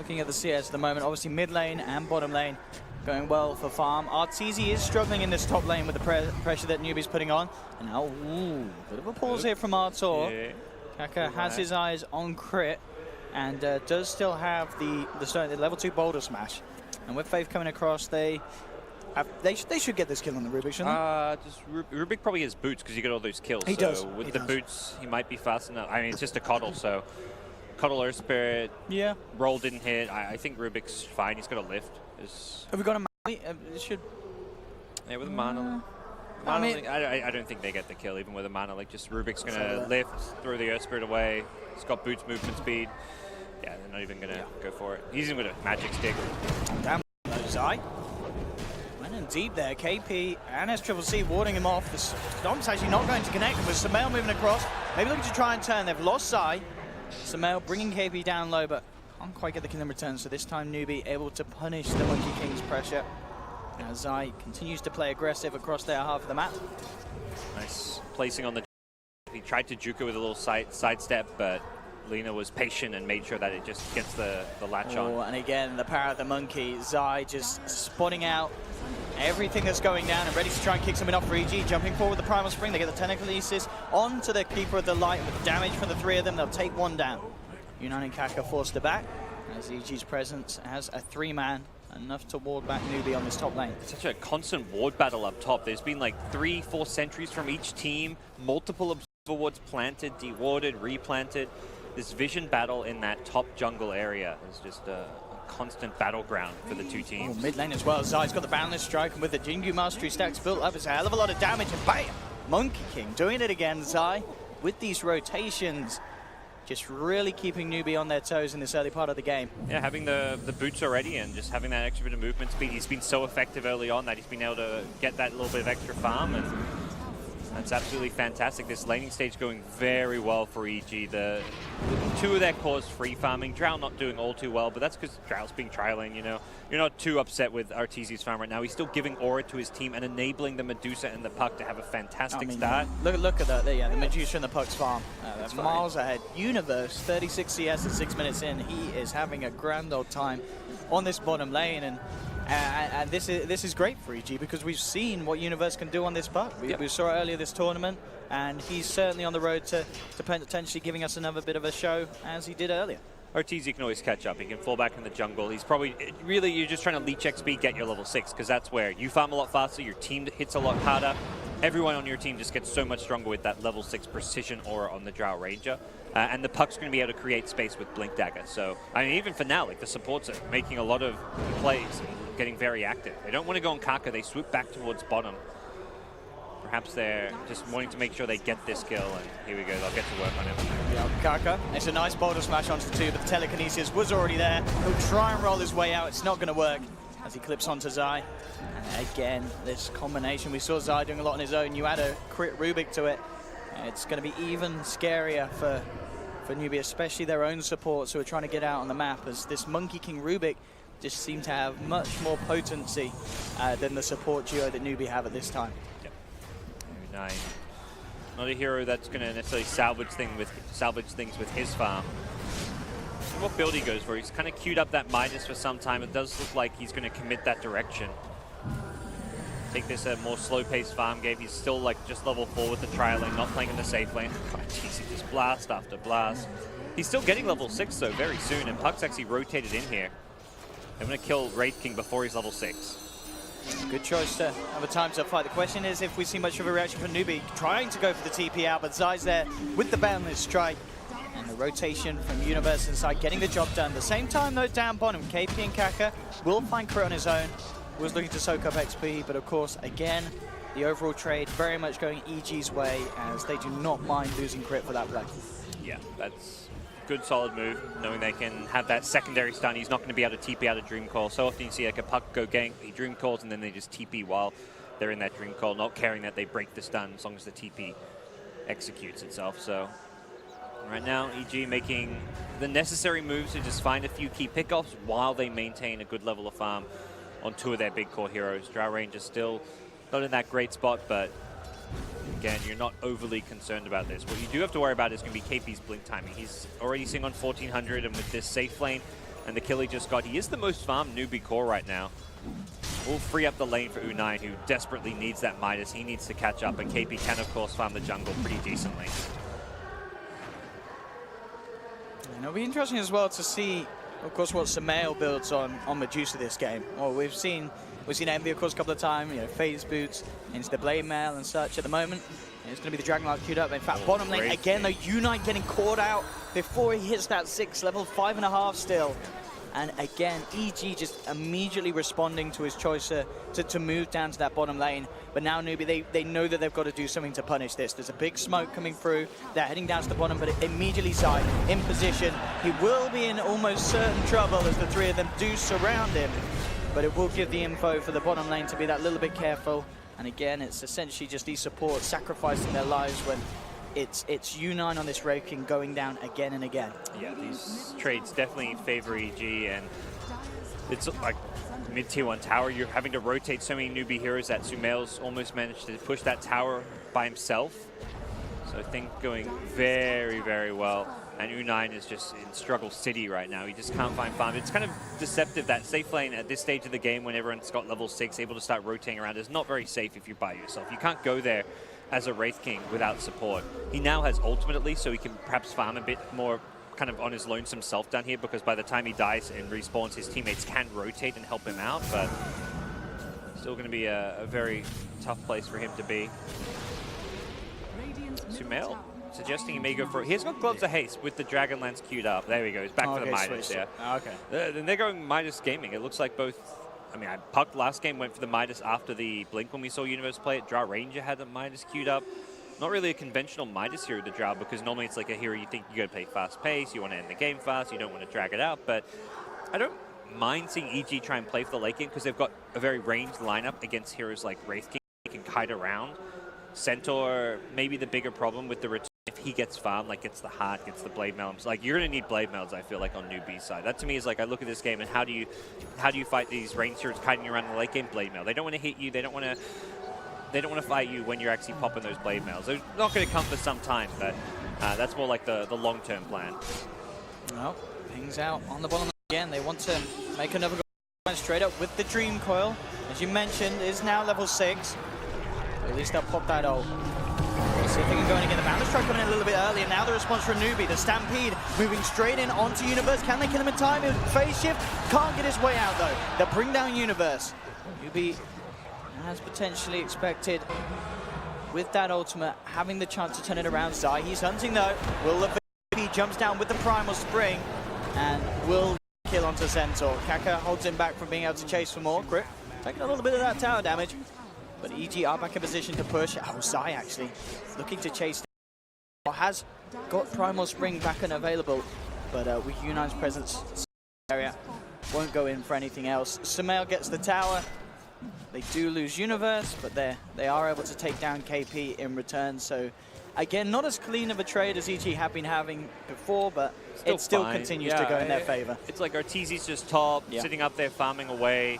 looking at the CS at the moment, obviously mid lane and bottom lane going well for farm. Arteezy is struggling in this top lane with the pressure that Newbee's putting on. And now, ooh, bit of a pause here from Artur. Yeah. Kaka has his eyes on crit and does still have the level 2 boulder smash. And with Faith coming across, they should get this kill on the Rubik, shouldn't they? Rubik probably has boots because he got all those kills. He does. With the boots, he might be fast enough. I mean, it's just a Coddle, so Coddle Earth Spirit. Yeah. Roll didn't hit. I think Rubik's fine. He's got a lift. Have we got a it should. Yeah, with a mana. I don't think they get the kill even with a mana. Like, just Rubik's gonna lift, throw the Earth Spirit away. He's got boots movement speed. Yeah, they're not even gonna go for it. He's even gonna magic stick. Damn, Zai. Went in deep there. KP and SCCC warding him off. The Stomp's actually not going to connect with Sumail moving across. Maybe looking to try and turn. They've lost Zai. Sumail bringing KP down low, but can't quite get the kill in return. So this time Newbee able to punish the Monkey King's pressure. Now Zai continues to play aggressive across their half of the map. Nice placing on the. He tried to juke it with a little sidestep, but Lina was patient and made sure that it just gets the latch on. And again, the power of the monkey. Zai just spotting out everything that's going down and ready to try and kick something off for EG. Jumping forward with the Primal Spring, they get the Telekinesis onto the Keeper of the Light with damage from the three of them. They'll take one down. Yunnan and Kaka forced it back as EG's presence as a 3-man, enough to ward back Newbee on this top lane. It's such a constant ward battle up top. There's been like 3-4 sentries from each team, multiple observer wards planted, dewarded, replanted. This vision battle in that top jungle area is just a constant battleground for the two teams. Mid lane as well. Zai's got the Boundless Strike, and with the Jingu Mastery stacks built up, it's a hell of a lot of damage, and bam! Monkey King doing it again. Zai with these rotations, just really keeping Newbee on their toes in this early part of the game. Yeah, having the boots already and just having that extra bit of movement speed. He's been so effective early on that he's been able to get that little bit of extra farm, and that's absolutely fantastic. This laning stage going very well for EG. The two of their cores free farming. Drow not doing all too well, but that's because Drow's being trialing, you know. You're not too upset with Arteezy's farm right now. He's still giving aura to his team and enabling the Medusa and the Puck to have a fantastic start. Look at that. Yeah, the Medusa and the Puck's farm. Miles ahead. Universe, 36 CS at 6 minutes in. He is having a grand old time on this bottom lane, and this is great for EG because we've seen what Universe can do on this Puck. We saw it earlier this tournament, and he's certainly on the road to potentially giving us another bit of a show as he did earlier. Arteezy can always catch up. He can fall back in the jungle. He's probably, really, you're just trying to leech XP, get your level 6, because that's where you farm a lot faster, your team hits a lot harder. Everyone on your team just gets so much stronger with that level 6 precision aura on the Drow Ranger. And the Puck's going to be able to create space with Blink Dagger. So, I mean, even for now, like, the supports are making a lot of plays, getting very active. They don't want to go on Kaka. They swoop back towards bottom. Perhaps they're just wanting to make sure they get this kill, and here we go, they'll get to work on him. Yeah, Kaka, it's a nice boulder smash onto the 2, but the telekinesis was already there. He'll try and roll his way out. It's not going to work as he clips onto Zai. And again, this combination, we saw Zai doing a lot on his own. You add a crit Rubik to it, it's going to be even scarier for Newbee, especially their own supports who are trying to get out on the map, as this Monkey King Rubik just seem to have much more potency than the support duo that Newbee have at this time. Yep. 9. Not a hero that's going to necessarily salvage things with his farm. What build he goes for? He's kind of queued up that Midas for some time. It does look like he's going to commit that direction. Take this a more slow-paced farm game. He's still like just level 4 with the trialing, not playing in the safe lane. God, jeez, he just blast after blast. He's still getting level 6 though very soon, and Puck's actually rotated in here. I'm going to kill Wraith King before he's level 6. Good choice to have a time to fight. The question is if we see much of a reaction from Newbee, trying to go for the TP out, but Zai's there with the Boundless Strike. And the rotation from Universe inside, getting the job done. At the same time though, down bottom, KP and Kaka will find crit on his own. Was looking to soak up XP, but of course, again, the overall trade very much going EG's way, as they do not mind losing crit for that play. Yeah, that's a good solid move, knowing they can have that secondary stun. He's not going to be able to TP out of Dream Call. So often you see like a Puck go gank, he Dream Calls, and then they just TP while they're in that Dream Call, not caring that they break the stun as long as the TP executes itself. So right now, EG making the necessary moves to just find a few key pickoffs while they maintain a good level of farm on 2 of their big core heroes. Drow Ranger still not in that great spot, but again, you're not overly concerned about this. What you do have to worry about is going to be KP's blink timing. He's already sitting on 1400, and with this safe lane, And the kill he just got, he is the most farmed Newbee core right now. Will free up the lane for U9, who desperately needs that Midas. He needs to catch up, and KP can, of course, farm the jungle pretty decently. And it'll be interesting as well to see, of course, what Sumail builds on Medusa this game. Well, we've seen Envy, of course, a couple of times, phase boots into the blade mail and such. At the moment, it's going to be the Dragon Lord queued up. In fact, bottom lane again, though, U9 getting caught out before he hits that 6 level, 5.5 still. And again, EG just immediately responding to his choice to move down to that bottom lane. But now Newbee, they know that they've got to do something to punish this. There's a big smoke coming through. They're heading down to the bottom, but immediately Zai in position. He will be in almost certain trouble as the three of them do surround him. But it will give the info for the bottom lane to be that little bit careful. And again, it's essentially just these supports sacrificing their lives when it's U9 on this Wraith King going down again and again. Yeah, these trades definitely favor EG, and it's like mid-tier 1 tower. You're having to rotate so many Newbee heroes that Sumail's almost managed to push that tower by himself. So things going very, very well. And U9 is just in struggle city right now. He just can't find farm. It's kind of deceptive that safe lane at this stage of the game, when everyone's got level 6, able to start rotating around, is not very safe if you're by yourself. You can't go there as a Wraith King without support. He now has ultimate at least, so he can perhaps farm a bit more kind of on his lonesome self down here, because by the time he dies and respawns, his teammates can rotate and help him out, but still going to be a very tough place for him to be. Sumail suggesting he may go for it. He's got Gloves of Haste with the Dragonlance queued up. There we go. He's back for the Midas. Yeah. Okay. Then they're going Midas Gaming. It looks like both. I mean, Puck last game went for the Midas after the Blink when we saw Universe play it. Draw Ranger had the Midas queued up. Not really a conventional Midas hero to draw, because normally it's like a hero you think you got to play fast pace, you want to end the game fast, you don't want to drag it out. But I don't mind seeing EG try and play for the late game, because they've got a very ranged lineup against heroes like Wraith King. They can kite around. Centaur, maybe the bigger problem with the return, if he gets farmed, like gets the heart, gets the blade mails, like you're gonna need blade mails, I feel like, on Newbee's side. That to me is like, I look at this game and how do you fight these range heroes kiting around in the late game? Blade mail. They don't want to hit you, they don't want to fight you when you're actually popping those blade mails. They're not gonna come for some time, but that's more like the long-term plan. Well, things out on the bottom again. They want to make another go straight up with the Dream Coil. As you mentioned, is now level 6. At least they'll pop that ult. See if they can go in again. The Boundless Strike coming in a little bit early, and now the response from Newbee. The Stampede moving straight in onto Universe. Can they kill him in time? Phase shift can't get his way out though. They'll bring down Universe. Newbee, as potentially expected, with that ultimate, having the chance to turn it around. Zai, he's hunting though. Will he jumps down with the Primal Spring and will kill onto Centaur. Kaka holds him back from being able to chase for more. Grip taking a little bit of that tower damage. But EG are back in position to push. Oh, Zai actually looking to chase. Has got Primal Spring back and available, but with U9's presence area, won't go in for anything else. Sumail gets the tower. They do lose Universe, but they are able to take down KP in return. So again, not as clean of a trade as EG have been having before, but it still continues to go in their favor. It's like Arteezy's just top, sitting up there farming away.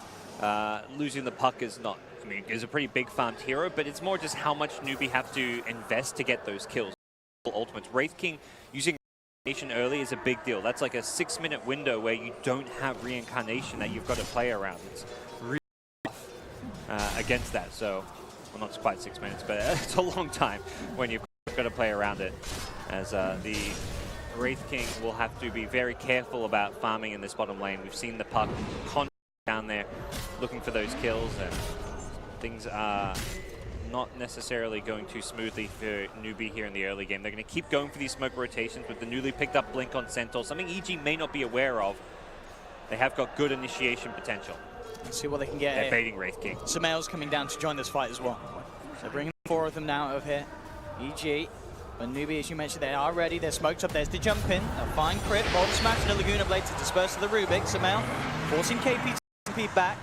Losing the Puck is not. I mean, is a pretty big farmed hero, but it's more just how much Newbee have to invest to get those kills. Ultimates. Wraith King using Reincarnation early is a big deal. That's like a 6-minute window where you don't have Reincarnation that you've got to play around. It's really tough against that. So, well, not quite 6 minutes, but it's a long time when you've got to play around it. As the Wraith King will have to be very careful about farming in this bottom lane. We've seen the Puck down there looking for those kills, and things are not necessarily going too smoothly for Newbee here in the early game. They're going to keep going for these smoke rotations with the newly picked up Blink on Centaur, something EG may not be aware of. They have got good initiation potential. Let's see what they can get. They're baiting Wraith King. Sumail's coming down to join this fight as well. So bringing 4 of them now over here. EG, but Newbee, as you mentioned, they are ready. They're smoked up. There's the jump in. A fine crit. Bolt smash and a Laguna Blade to disperse to the Rubik. Sumail forcing KP to compete back.